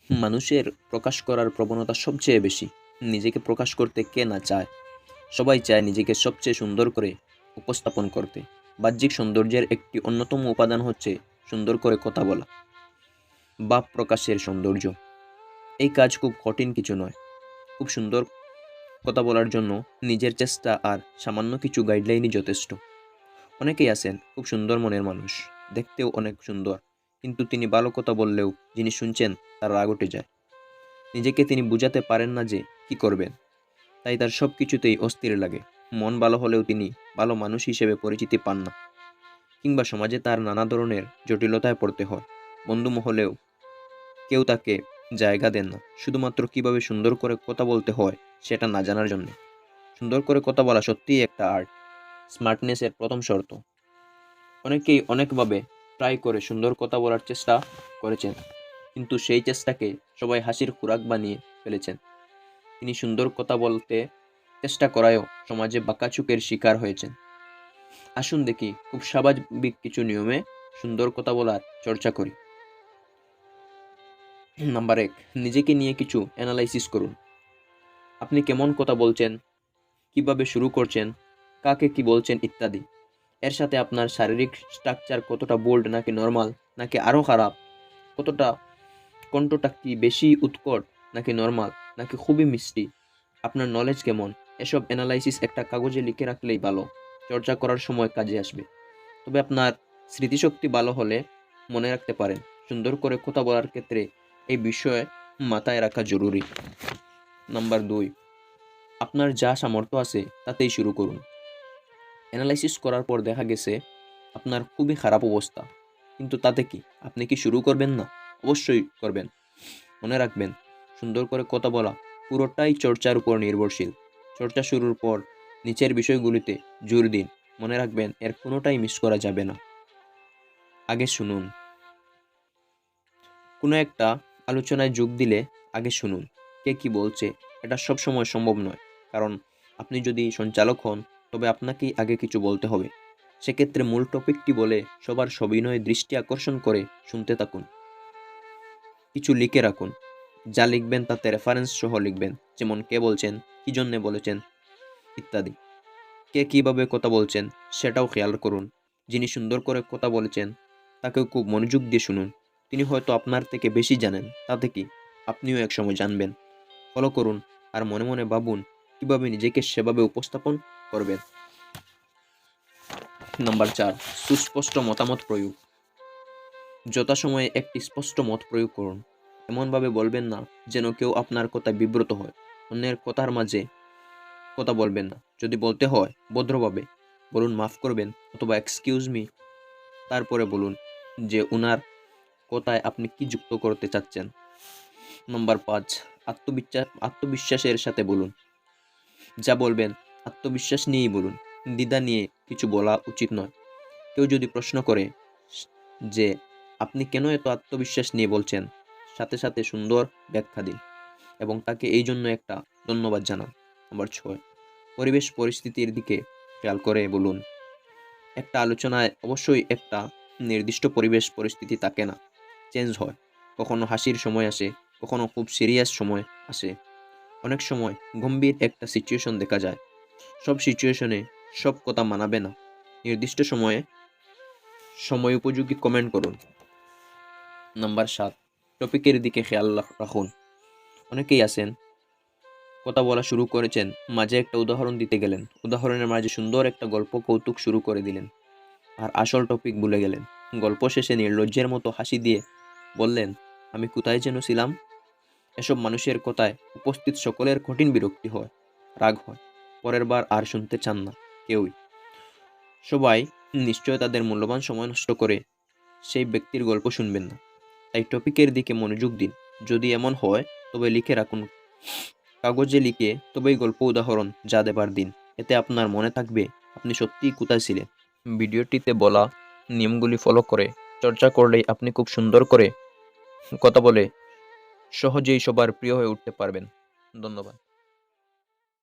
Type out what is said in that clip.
মানুষের প্রকাশ করার প্রবণতা সবচেয়ে বেশি। নিজেকে প্রকাশ করতে কে না চায়? সবাই চায় নিজেকে সবচেয়ে সুন্দর করে উপস্থাপন করতে। বাহ্যিক সৌন্দর্যের একটি অন্যতম উপাদান হচ্ছে সুন্দর করে কথা বলা। ভাব প্রকাশের সৌন্দর্য। এই কাজ খুব কঠিন কিছু নয়। খুব সুন্দর কথা বলার জন্য নিজের চেষ্টা আর সামান্য কিছু গাইডলাইনই যথেষ্ট। অনেকেই আছেন খুব সুন্দর মনের মানুষ, দেখতেও অনেক সুন্দর, কিন্তু তিনি ভালো কথা বললেও যিনি শুনছেন তার রাগ উঠে যায়। নিজেকে তিনি বুঝাতে পারেন না যে কি করবেন, তাই তার সব কিছুতেই অস্থির লাগে। মন ভালো হলেও তিনি ভালো মানুষ হিসেবে পরিচিতি পান না, কিংবা সমাজে তার নানা ধরনের জটিলতায় পড়তে হয়। বন্ধু মহলেও কেউ তাকে জায়গা দেন না, শুধুমাত্র কিভাবে সুন্দর করে কথা বলতে হয় সেটা না জানার জন্য। সুন্দর করে কথা বলা সত্যিই একটা আর্ট, স্মার্টনেসের প্রথম শর্ত। অনেকেই অনেকভাবে ট্রাই করে সুন্দর কথা বলার চেষ্টা করেছেন, কিন্তু সেই চেষ্টাকে সবাই হাসির খোরাক বানিয়ে ফেলেছেন। তিনি সুন্দর কথা বলতে চেষ্টা করায়ও সমাজে বাঁকাচুকের শিকার হয়েছেন। আসুন দেখি খুব স্বাভাবিক কিছু নিয়মে সুন্দর কথা বলার চর্চা করি। নাম্বার 1, নিজেকে নিয়ে কিছু অ্যানালাইসিস করুন। আপনি কেমন কথা বলছেন, কিভাবে শুরু করছেন, কাকে কি বলছেন ইত্যাদি। এর সাথে আপনার শারীরিক স্ট্রাকচার কতটা বোল্ড নাকি নর্মাল, নাকি আরও খারাপ, কতটা কণ্ঠটা কি বেশি উৎকট নাকি নর্মাল, নাকি খুবই মিষ্টি, আপনার নলেজ কেমন, এসব অ্যানালাইসিস একটা কাগজে লিখে রাখলেই ভালো, চর্চা করার সময় কাজে আসবে। তবে আপনার স্মৃতিশক্তি ভালো হলে মনে রাখতে পারেন। সুন্দর করে কথা বলার ক্ষেত্রে এই বিষয়ে মাথায় রাখা জরুরি। নাম্বার 2, আপনার যা সামর্থ্য আছে তাতেই শুরু করুন। অ্যানালাইসিস করার পর দেখা গেছে আপনার খুবই খারাপ অবস্থা, কিন্তু তাতে কি আপনি কি শুরু করবেন না? অবশ্যই করবেন। মনে রাখবেন, সুন্দর করে কথা বলা পুরোটাই চর্চার উপর নির্ভরশীল। চর্চা শুরুর পর নিচের বিষয়গুলিতে জোর দিন। মনে রাখবেন, এর কোনোটাই মিস করা যাবে না। আগে শুনুন। কোনো একটা আলোচনায় যোগ দিলে আগে শুনুন কে কি বলছে। এটা সবসময় সম্ভব নয়, কারণ আপনি যদি সঞ্চালক হন তবে আপনাকেই আগে কিছু বলতে হবে। সেক্ষেত্রে মূল টপিকটি বলে সবার সবিনয়ে দৃষ্টি আকর্ষণ করে শুনতে থাকুন। কিছু লিখে রাখুন। যা লিখবেন তাতে রেফারেন্স সহ লিখবেন, যেমন কে বলছেন, কি জন্যে বলেছেন ইত্যাদি। কে কীভাবে কথা বলছেন সেটাও খেয়াল করুন। যিনি সুন্দর করে কথা বলেছেন তাকেও খুব মনোযোগ দিয়ে শুনুন। তিনি হয়তো আপনার থেকে বেশি জানেন, তাতে কি আপনিও একসময় জানবেন। ফলো করুন আর মনে মনে ভাবুন কিভাবে নিজেকে সেভাবে উপস্থাপন করবেন। নাম্বার 4, সুস্পষ্ট মতামত প্রয়োগ। যথাসময়ে একটি স্পষ্ট মত প্রয়োগ করুন। এমনভাবে বলবেন না যেন কেউ আপনার কথায় বিব্রত হয়। অন্যের কথার মাঝে কথা বলবেন না। যদি বলতে হয় ভদ্রভাবে বলুন, মাফ করবেন অথবা এক্সকিউজ মি, তারপরে বলুন যে উনার কথায় আপনি কি যুক্ত করতে চাচ্ছেন। নাম্বার 5, আত্মবিশ্বাসের সাথে বলুন। যা বলবেন আত্মবিশ্বাস নিয়েই বলুন। দ্বিধা নিয়ে কিছু বলা উচিত নয়। কেউ যদি প্রশ্ন করে যে আপনি কেন এত আত্মবিশ্বাস নিয়ে বলছেন, সাথে সাথে সুন্দর ব্যাখ্যা দিন এবং তাকে এই জন্য একটা ধন্যবাদ জানান। নাম্বার 6, পরিবেশ পরিস্থিতির দিকে খেয়াল করে বলুন। একটা আলোচনায় অবশ্যই একটা নির্দিষ্ট পরিবেশ পরিস্থিতি থাকে না, চেঞ্জ হয়। কখনো হাসির সময় আসে, কখনো খুব সিরিয়াস সময় আসে, অনেক সময় গম্ভীর একটা সিচুয়েশন দেখা যায়। সব সিচুয়েশনে সব কথা মানাবে না। নির্দিষ্ট সময়ে সময় উপযোগী কমেন্ট করুন। নাম্বার 7, টপিকের দিকে খেয়াল রাখুন। অনেকেই আছেন কথা বলা শুরু করেছেন, মাঝে একটা উদাহরণ দিতে গেলেন, উদাহরণের মাঝে সুন্দর একটা গল্প কৌতুক শুরু করে দিলেন, আর আসল টপিক ভুলে গেলেন। গল্প শেষে নির্লজ্জের মতো হাসি দিয়ে বললেন, আমি কোথায় যেন ছিলাম। এসব মানুষের কথায় উপস্থিত সকলের কঠিন বিরক্তি হয়, রাগ হয়। পরের বার আর শুনতে চান না কেউই। সবাই নিশ্চয় তাদের মূল্যবান সময় নষ্ট করে সেই ব্যক্তির গল্প শুনবেন না। তাই টপিকের দিকে মনোযোগ দিন। যদি এমন হয় তবে লিখে রাখুন, কাগজে লিখে তবেই গল্প উদাহরণ যা দেবার দিন। এতে আপনার মনে থাকবে আপনি সত্যিই কোথায় ছিলেন। ভিডিওটিতে বলা নিয়মগুলি ফলো করে চর্চা করলেই আপনি খুব সুন্দর করে কথা বলে সহজেই সবার প্রিয় হয়ে উঠতে পারবেন। ধন্যবাদ।